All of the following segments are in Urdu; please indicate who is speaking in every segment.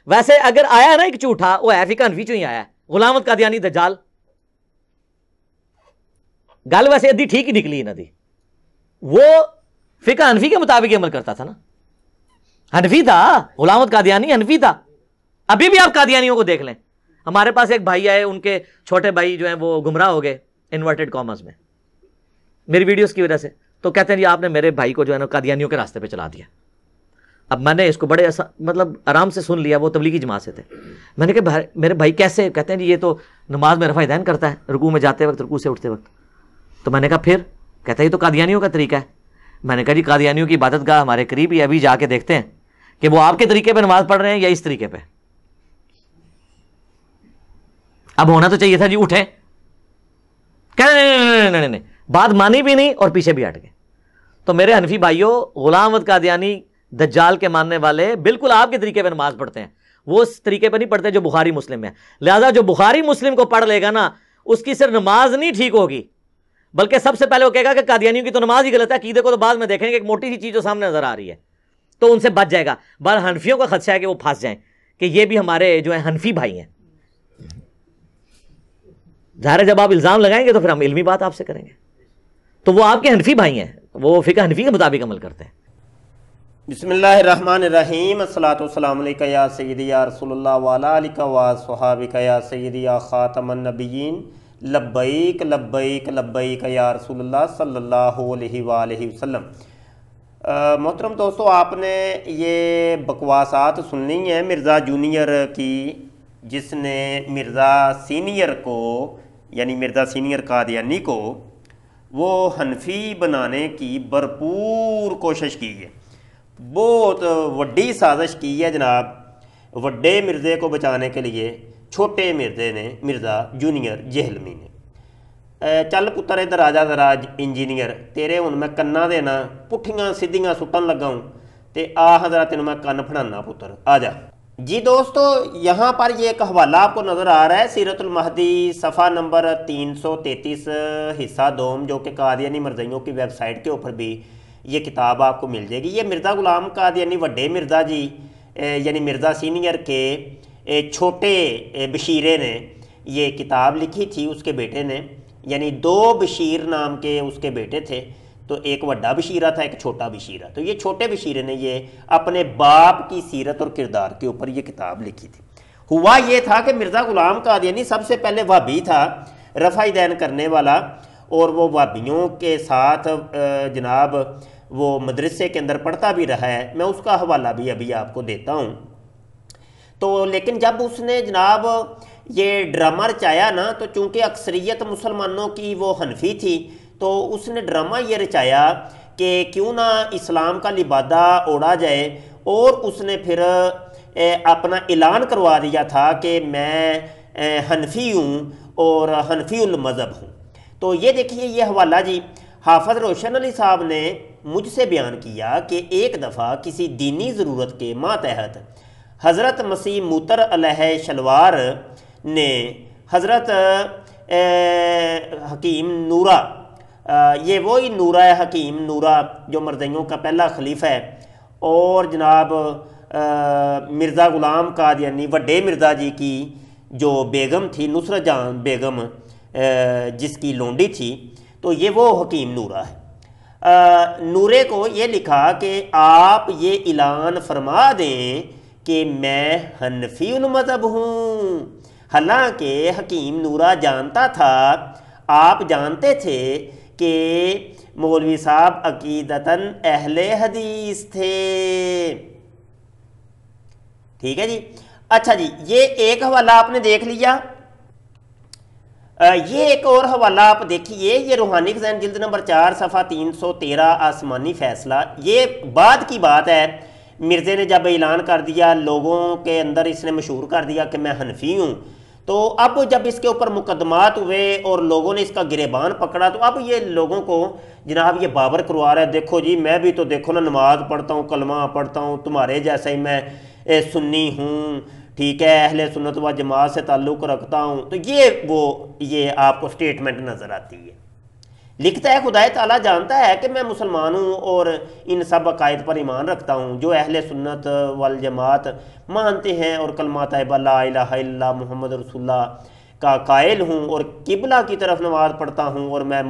Speaker 1: ویسے اگر آیا نا ایک جھوٹا، وہ ہے فقہ حنفی چوں ہی آیا ہے، غلام احمد قادیانی دجال، گل ویسے ادھی ٹھیک ہی نکلی نا دی، وہ فقہ حنفی کے مطابق عمل کرتا تھا نا، حنفی تھا غلام احمد قادیانی، حنفی تھا۔ ابھی بھی آپ قادیانیوں کو دیکھ لیں، ہمارے پاس ایک بھائی آئے، ان کے چھوٹے بھائی جو ہیں وہ گمراہ ہو گئے انورٹڈ کامرس میں میری ویڈیوز کی وجہ سے، تو کہتے ہیں جی آپ نے میرے بھائی کو جو ہے نا قادیانیوں کے راستے پہ چلا دیا۔ اب میں نے اس کو بڑے مطلب آرام سے سن لیا، وہ تبلیغی جماعت سے تھے، میں نے کہا میرے بھائی کیسے؟ کہتے ہیں جی یہ تو نماز میں رفع دین کرتا ہے، رکوع میں جاتے وقت، رکوع سے اٹھتے وقت۔ تو میں نے کہا پھر؟ کہتا ہے یہ تو قادیانیوں کا طریقہ ہے۔ میں نے کہا جی قادیانیوں کی عبادت گاہ ہمارے قریب ہی، ابھی جا کے دیکھتے ہیں کہ وہ آپ کے طریقے پہ نماز پڑھ رہے ہیں یا اس طریقے پہ۔ اب ہونا تو چاہیے تھا جی اٹھیں، نہیں، بات مانی بھی نہیں اور پیچھے بھی ہٹ گئے۔ تو میرے حنفی بھائیوں، غلام احمد قادیانی دجال کے ماننے والے بالکل آپ کے طریقے پہ نماز پڑھتے ہیں، وہ اس طریقے پہ نہیں پڑھتے جو بخاری مسلم میں ہے۔ لہذا جو بخاری مسلم کو پڑھ لے گا نا، اس کی صرف نماز نہیں ٹھیک ہوگی، بلکہ سب سے پہلے وہ کہے گا کہ قادیانیوں کی تو نماز ہی غلط ہے، عقیدے کو تو بعد میں دیکھیں گے، ایک موٹی سی چیز جو سامنے نظر آ رہی ہے تو ان سے بچ جائے گا۔ بہر حنفیوں کا خدشہ ہے کہ وہ پھنس جائیں کہ یہ بھی ہمارے جو ہیں حنفی بھائی ہیں۔ ظاہر ہے جب آپ الزام لگائیں گے تو پھر ہم علمی بات آپ سے کریں گے، تو وہ آپ کے حنفی بھائی ہیں، وہ فقہ حنفی کے مطابق عمل کرتے ہیں۔
Speaker 2: بسم اللہ الرحمن الرحیم، الصلاۃ والسلام علیکہ یا سیدی یا رسول اللہ وعلی آلکہ وصحابکہ یا سیدی یا خاتم النبیین، لبیک لبیک لبیک یا رسول اللہ صلی اللہ علیہ وآلہ وسلم۔ محترم دوستو، آپ نے یہ بکواسات سننی ہیں مرزا جونیئر کی، جس نے مرزا سینئر کو یعنی مرزا سینئر قادیانی کو وہ حنفی بنانے کی بھرپور کوشش کی ہے، بہت وڈی سازش کی ہے جناب، وڈے مرزے کو بچانے کے لیے چھوٹے مرزے نے، مرزا جونیئر جہلمی نے۔ چل پتر ادھر آجا ذرا انجینئر، تیرے ہن میں کنا دینا پٹھیاں سدھیاں سٹن لگا ہوں، تے آ ذرا تینوں میں کن پڑھانا پتر، آ جا۔ جی دوستو، یہاں پر یہ ایک حوالہ آپ کو نظر آ رہا ہے، سیرت المہدی صفحہ نمبر 333 حصہ دوم، جو کہ قادیانی مرزائیوں کی ویب سائٹ کے اوپر بھی یہ کتاب آپ کو مل جائے گی۔ یہ مرزا غلام قادیانی وڈے مرزا جی یعنی مرزا سینئر کے چھوٹے بشیرے نے یہ کتاب لکھی تھی، اس کے بیٹے نے، یعنی دو بشیر نام کے اس کے بیٹے تھے، تو ایک وڈا بشیرہ تھا، ایک چھوٹا بشیرہ، تو یہ چھوٹے بشیرے نے یہ اپنے باپ کی سیرت اور کردار کے اوپر یہ کتاب لکھی تھی۔ ہوا یہ تھا کہ مرزا غلام قادیانی سب سے پہلے وہابی تھا، رفع دین کرنے والا، اور وہ وہابیوں کے ساتھ جناب وہ مدرسے کے اندر پڑھتا بھی رہا ہے، میں اس کا حوالہ بھی ابھی آپ کو دیتا ہوں۔ تو لیکن جب اس نے جناب یہ ڈرامہ رچایا نا، تو چونکہ اکثریت مسلمانوں کی وہ حنفی تھی، تو اس نے ڈرامہ یہ رچایا کہ کیوں نہ اسلام کا لبادہ اوڑھا جائے، اور اس نے پھر اپنا اعلان کروا دیا تھا کہ میں حنفی ہوں اور حنفی المذہب ہوں۔ تو یہ دیکھیے یہ حوالہ جی، حافظ روشن علی صاحب نے مجھ سے بیان کیا کہ ایک دفعہ کسی دینی ضرورت کے ماتحت حضرت مسیح موتر علیہ شلوار نے حضرت حکیم نورہ، یہ وہی نورہ حکیم نورہ جو مرزائیوں کا پہلا خلیفہ ہے، اور جناب مرزا غلام قادیانی وڈے مرزا جی کی جو بیگم تھی نصرت جان بیگم، جس کی لونڈی تھی، تو یہ وہ حکیم نورہ ہے۔ نورے کو یہ لکھا کہ آپ یہ اعلان فرما دیں کہ میں حنفی المذہب ہوں۔ حالانکہ حکیم نورہ جانتا تھا، آپ جانتے تھے کہ مولوی صاحب عقیدتاً اہل حدیث تھے۔ ٹھیک ہے جی، اچھا جی، یہ ایک حوالہ آپ نے دیکھ لیا۔ یہ ایک اور حوالہ آپ دیکھیے، یہ روحانی خزائن جلد نمبر 4 صفحہ 313 آسمانی فیصلہ، یہ بعد کی بات ہے۔ مرزے نے جب اعلان کر دیا، لوگوں کے اندر اس نے مشہور کر دیا کہ میں حنفی ہوں، تو اب جب اس کے اوپر مقدمات ہوئے اور لوگوں نے اس کا گریبان پکڑا، تو اب یہ لوگوں کو جناب یہ بابر کروا رہا ہے، دیکھو جی میں بھی تو دیکھو نا نماز پڑھتا ہوں، کلمہ پڑھتا ہوں، تمہارے جیسا ہی میں سنی ہوں، ٹھیک ہے، اہل سنت و جماعت سے تعلق رکھتا ہوں۔ تو یہ آپ کو سٹیٹمنٹ نظر آتی ہے۔ لکھتا ہے خدا تعالیٰ جانتا ہے کہ میں مسلمان ہوں اور ان سب عقائد پر ایمان رکھتا ہوں جو اہل سنت والجماعت مانتے ہیں، اور کلمہ طیبہ لا الہ الا اللہ محمد رسول اللہ کا قائل ہوں، اور قبلہ کی طرف نماز پڑھتا ہوں، اور میں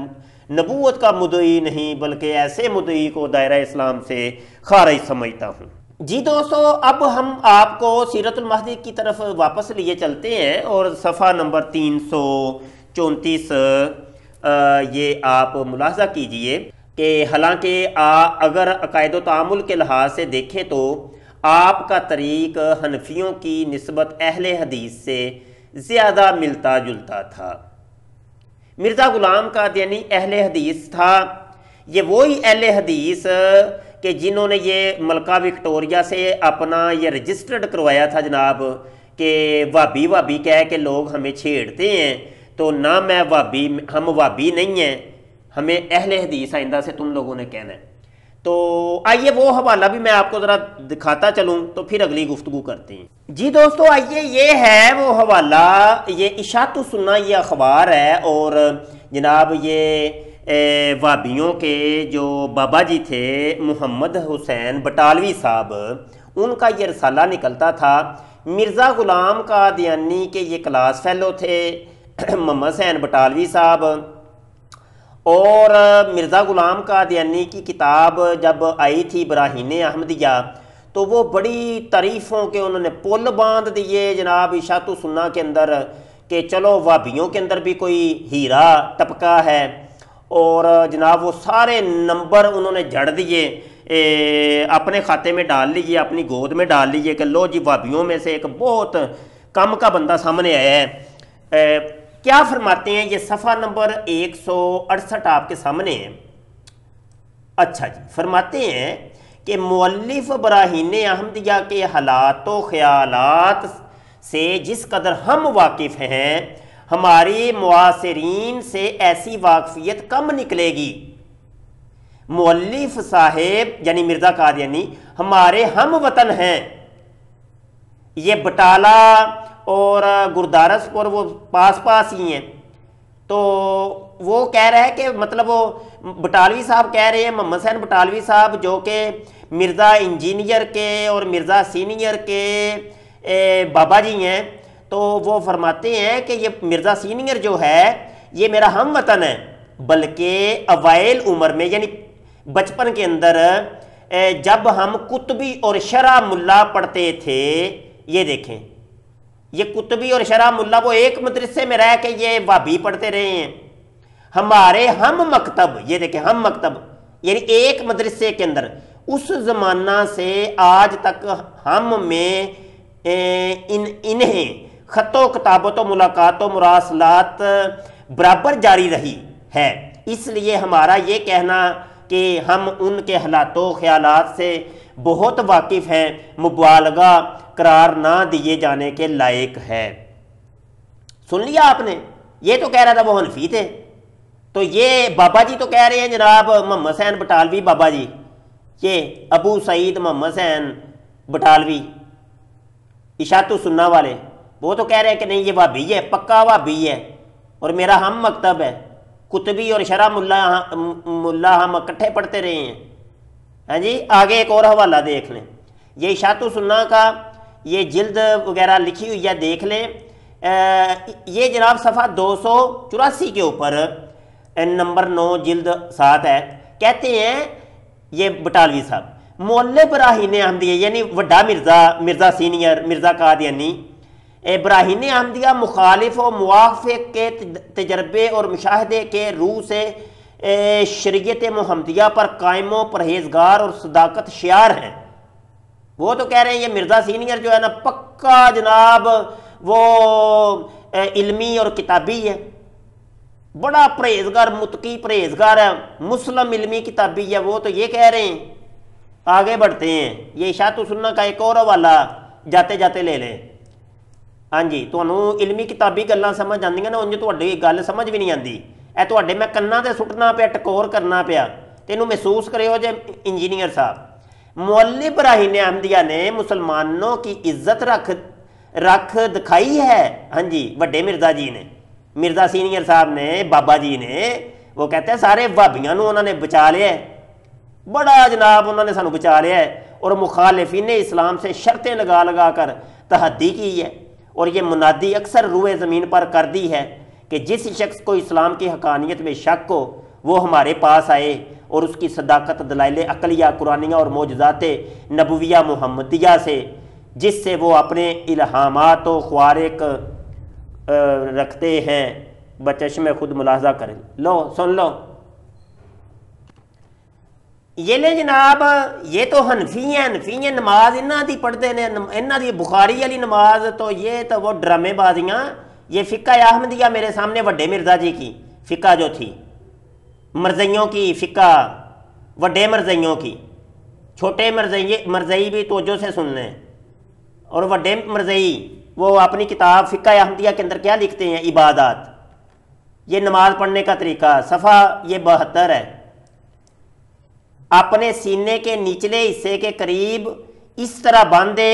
Speaker 2: نبوت کا مدعی نہیں بلکہ ایسے مدعی کو دائرہ اسلام سے خارج سمجھتا ہوں۔ جی دوستو، اب ہم آپ کو سیرت المہدی کی طرف واپس لیے چلتے ہیں، اور صفحہ نمبر 334 یہ آپ ملاحظہ کیجئے کہ حالانکہ اگر عقائد و تعامل کے لحاظ سے دیکھیں تو آپ کا طریق حنفیوں کی نسبت اہل حدیث سے زیادہ ملتا جلتا تھا۔ مرزا غلام قادیانی اہل حدیث تھا، یہ وہی اہل حدیث کہ جنہوں نے یہ ملکہ وکٹوریہ سے اپنا یہ رجسٹرڈ کروایا تھا جناب کہ وہابی کہہ کے لوگ ہمیں چھیڑتے ہیں، تو نہ میں وہابی، ہم وہابی نہیں ہیں، ہمیں اہل حدیث آئندہ سے تم لوگوں نے کہنا ہے۔ تو آئیے وہ حوالہ بھی میں آپ کو ذرا دکھاتا چلوں تو پھر اگلی گفتگو کرتے ہیں۔ جی دوستو، آئیے یہ ہے وہ حوالہ، یہ اشاعت السنہ یہ اخبار ہے، اور جناب یہ وہابیوں کے جو بابا جی تھے محمد حسین بٹالوی صاحب، ان کا یہ رسالہ نکلتا تھا۔ مرزا غلام قادیانی کے یہ کلاس فیلو تھے محمد حسین بٹالوی صاحب، اور مرزا غلام قادیانی کی کتاب جب آئی تھی براہین احمدیہ تو وہ بڑی تعریفوں کے انہوں نے پل باندھ دیے جناب اشاعت السنہ کے اندر کہ چلو وہابیوں کے اندر بھی کوئی ہیرا ٹپکا ہے، اور جناب وہ سارے نمبر انہوں نے جڑ دیے، اپنے کھاتے میں ڈال لیجئے، اپنی گود میں ڈال لیجئے کہ لو جی وہابیوں میں سے ایک بہت کم کا بندہ سامنے آیا ہے۔ کیا فرماتے ہیں یہ صفحہ نمبر 168 آپ کے سامنے ہے۔ اچھا جی، فرماتے ہیں کہ مؤلف براہین احمدیہ کے حالات و خیالات سے جس قدر ہم واقف ہیں، ہماری معاصرین سے ایسی واقفیت کم نکلے گی۔ مؤلف صاحب یعنی مرزا قادیانی ہمارے ہم وطن ہیں، یہ بٹالہ اور گردارس پور وہ پاس ہی ہیں، تو وہ کہہ رہا ہے کہ مطلب وہ بٹالوی صاحب کہہ رہے ہیں، محمد حسین بٹالوی صاحب جو کہ مرزا انجینئر کے اور مرزا سینئر کے بابا جی ہیں، تو وہ فرماتے ہیں کہ یہ مرزا سینئر جو ہے یہ میرا ہم وطن ہے، بلکہ اوائل عمر میں یعنی بچپن کے اندر جب ہم قطبی اور شرح ملا پڑھتے تھے، یہ دیکھیں یہ قطبی اور شرح ملا وہ ایک مدرسے میں رہ کے یہ وہابی پڑھتے رہے ہیں، ہمارے ہم مکتب، یہ دیکھیں ہم مکتب یعنی ایک مدرسے کے اندر اس زمانہ سے آج تک ہم میں انہیں خط و کتابت و ملاقات و مراسلات برابر جاری رہی ہے۔ اس لیے ہمارا یہ کہنا کہ ہم ان کے حالات و خیالات سے بہت واقف ہیں مبالغہ قرار نہ دیے جانے کے لائق ہے۔ سن لیا آپ نے، یہ تو کہہ رہا تھا وہ حنفی تھے، تو یہ بابا جی تو کہہ رہے ہیں جناب محمد حسین بٹالوی بابا جی، یہ ابو سعید محمد حسین بٹالوی اشاعت السنہ والے، وہ تو کہہ رہے ہیں کہ نہیں یہ وہابی ہے، پکا وہابی ہے اور میرا ہم مکتب ہے، قطبی اور شرح ملا ہم اکٹھے پڑھتے رہے ہیں۔ ہاں جی، آگے ایک اور حوالہ دیکھ لیں، یہ اشاعت السنہ کا یہ جلد وغیرہ لکھی ہوئی ہے، دیکھ لیں، یہ جناب صفحہ 284 کے اوپر نمبر 9 جلد 7 ہے۔ کہتے ہیں یہ بٹالوی صاحب مولے براہین احمدیہ یعنی وڈا مرزا سینئر مرزا قادیانی براہین احمدیہ مخالف و موافق کے تجربے اور مشاہدے کے روح سے شریعت محمدیہ پر قائم و پرہیزگار اور صداقت شعار ہیں۔ وہ تو کہہ رہے ہیں یہ مرزا سینئر جو ہے نا پکا جناب وہ علمی اور کتابی ہے، بڑا پرہیزگار متقی پرہیزگار ہے، مسلم علمی کتابی ہے، وہ تو یہ کہہ رہے ہیں۔ آگے بڑھتے ہیں، یہ اشاعت السنہ کا ایک اور حوالہ جاتے جاتے لے لیں۔ ہاں جی، تمہیں علمی کتابی گلاں سمجھ آندیاں نا، انج تہاڈی گل سمجھ بھی نہیں آندی، اے تہاڈے میں کناں تے سٹنا پیا، ٹکور کرنا پیا، تینوں محسوس کریو جے انجینئر صاحب۔ مؤلف براہین احمدیہ نے مسلمانوں کی عزت رکھ دکھائی ہے۔ ہاں جی، وڈے مرزا جی نے، مرزا سینئر صاحب نے، بابا جی نے وہ کہتے ہیں سارے وہابیاں نو انہوں نے بچا لیا ہے، بڑا جناب انہوں نے سانو بچا لیا ہے، اور مخالفین اسلام سے شرطیں لگا لگا کر تحدی کی ہے، اور یہ منادی اکثر روئے زمین پر کر دی ہے کہ جس شخص کو اسلام کی حقانیت میں شک ہو وہ ہمارے پاس آئے اور اس کی صداقت دلائل عقلیہ قرآنیہ اور معجزات نبویہ محمدیہ سے جس سے وہ اپنے الہامات و خوارق رکھتے ہیں بچشم خود ملاحظہ کریں۔ لو سن لو، یہ لے جناب، یہ تو حنفی ہیں، نماز انہاں دی پڑھتے ہیں، انہاں دی بخاری والی نماز تو یہ تو وہ ڈرامے بازیاں، یہ فقہ احمدیہ میرے سامنے وڈے مرزا جی کی فقہ جو تھی، مرزیوں کی فقہ، وڈے مرزیوں کی، چھوٹے مرزئی بھی توجہ سے سن لیں، اور وڈے مرزئی وہ اپنی کتاب فقہ احمدیہ کے اندر کیا لکھتے ہیں؟ عبادات، یہ نماز پڑھنے کا طریقہ، صفحہ یہ 72 ہے، اپنے سینے کے نچلے حصے کے قریب اس طرح باندھے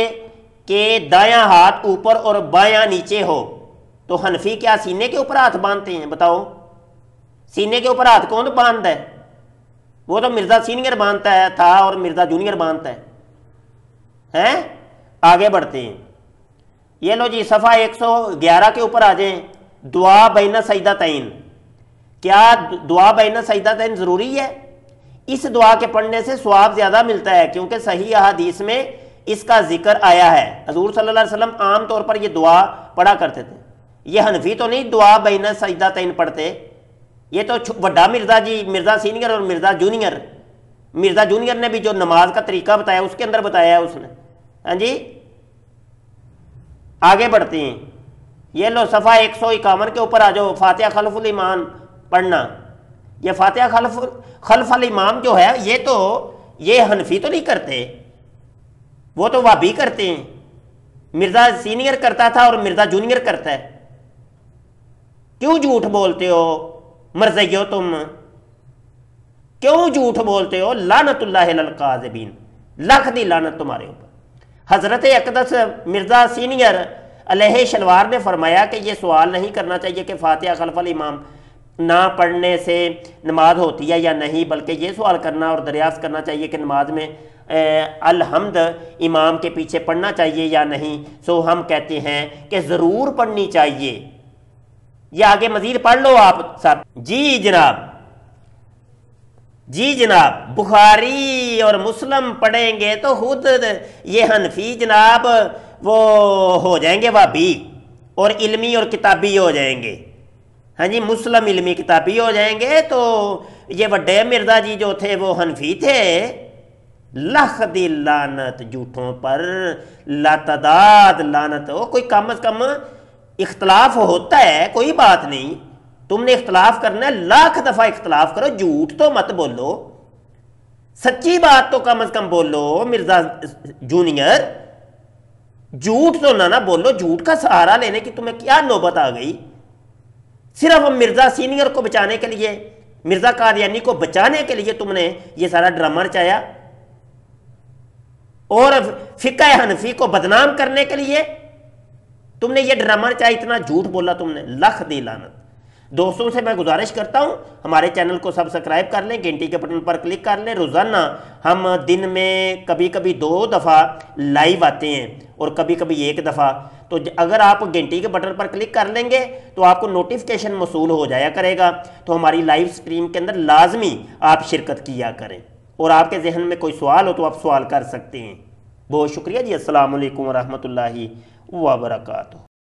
Speaker 2: کہ دایاں ہاتھ اوپر اور بایاں نیچے ہو۔ تو حنفی کیا سینے کے اوپر ہاتھ باندھتے ہیں؟ بتاؤ، سینے کے اوپر ہاتھ کون باندھتا ہے؟ وہ تو مرزا سینئر باندھتا ہے تھا اور مرزا جونیئر باندھتا ہے۔ آگے بڑھتے ہیں، یہ لو جی صفحہ 111 کے اوپر آ جائیں، دعا بین سجدتین۔ کیا دعا بین سجدتین ضروری ہے؟ اس دعا کے پڑھنے سے ثواب زیادہ ملتا ہے، کیونکہ صحیح احادیث میں اس کا ذکر آیا ہے۔ حضور صلی اللہ علیہ وسلم عام طور پر یہ دعا پڑھا کرتے تھے۔ یہ حنفی تو نہیں دعا بین سجدتین پڑھتے، یہ تو بڑا مرزا جی، مرزا سینئر اور مرزا جونیئر، مرزا جونیئر نے بھی جو نماز کا طریقہ بتایا اس کے اندر بتایا ہے اس نے۔ ہاں جی، آگے بڑھتے ہیں، یہ لو صفحہ 151 کے اوپر آ جاؤ، فاتحہ خلف الامام پڑھنا۔ یہ فاتحہ خلف الامام جو ہے یہ حنفی تو نہیں کرتے، وہ تو وہابی کرتے ہیں۔ مرزا سینئر کرتا تھا اور مرزا جونیئر کرتا ہے۔ کیوں جھوٹ بولتے ہو مرزیو؟ تم کیوں جھوٹ بولتے ہو؟ لعنت اللہ علی الکاذبین، لاکھ دی لعنت تمہارے اوپر۔ حضرت اقدس مرزا سینئر علیہ شلوار نے فرمایا کہ یہ سوال نہیں کرنا چاہیے کہ فاتحہ خلف الامام نہ پڑھنے سے نماز ہوتی ہے یا نہیں، بلکہ یہ سوال کرنا اور دریافت کرنا چاہیے کہ نماز میں الحمد امام کے پیچھے پڑھنا چاہیے یا نہیں۔ سو ہم کہتے ہیں کہ ضرور پڑھنی چاہیے۔ یہ آگے مزید پڑھ لو آپ سب۔ جی جناب بخاری اور مسلم پڑھیں گے تو خود یہ حنفی جناب وہ ہو جائیں گے وہابی اور علمی اور کتابی ہو جائیں گے۔ ہاں جی، مسلم علمی کتابی ہو جائیں گے، تو یہ وڈے مرزا جی جو تھے وہ حنفی تھے۔ لاکھ دی لعنت جھوٹوں پر، لاتعداد لعنت ہو۔ کوئی کم از کم اختلاف ہوتا ہے، کوئی بات نہیں، تم نے اختلاف کرنا ہے، لاکھ دفعہ اختلاف کرو، جھوٹ تو مت بولو، سچی بات تو کم از کم بولو۔ مرزا جونیئر جھوٹ تو نہ بولو، جھوٹ کا سہارا لینے کی تمہیں کیا نوبت آ گئی؟ صرف مرزا سینئر کو بچانے کے لیے، مرزا قادیانی کو بچانے کے لیے تم نے یہ سارا ڈرامہ رچایا، اور فقہ حنفی کو بدنام کرنے کے لیے تم نے یہ ڈرامہ رچایا، اتنا جھوٹ بولا تم نے، لاکھ دی لعنت۔ دوستوں سے میں گزارش کرتا ہوں ہمارے چینل کو سبسکرائب کر لیں، گھنٹی کے بٹن پر کلک کر لیں۔ روزانہ ہم دن میں کبھی کبھی 2 دفعہ لائیو آتے ہیں اور کبھی کبھی 1 دفعہ، تو اگر آپ گھنٹی کے بٹن پر کلک کر لیں گے تو آپ کو نوٹیفیکیشن موصول ہو جایا کرے گا، تو ہماری لائیو سٹریم کے اندر لازمی آپ شرکت کیا کریں، اور آپ کے ذہن میں کوئی سوال ہو تو آپ سوال کر سکتے ہیں۔ بہت شکریہ جی، السلام علیکم ورحمۃ اللہ وبرکاتہ۔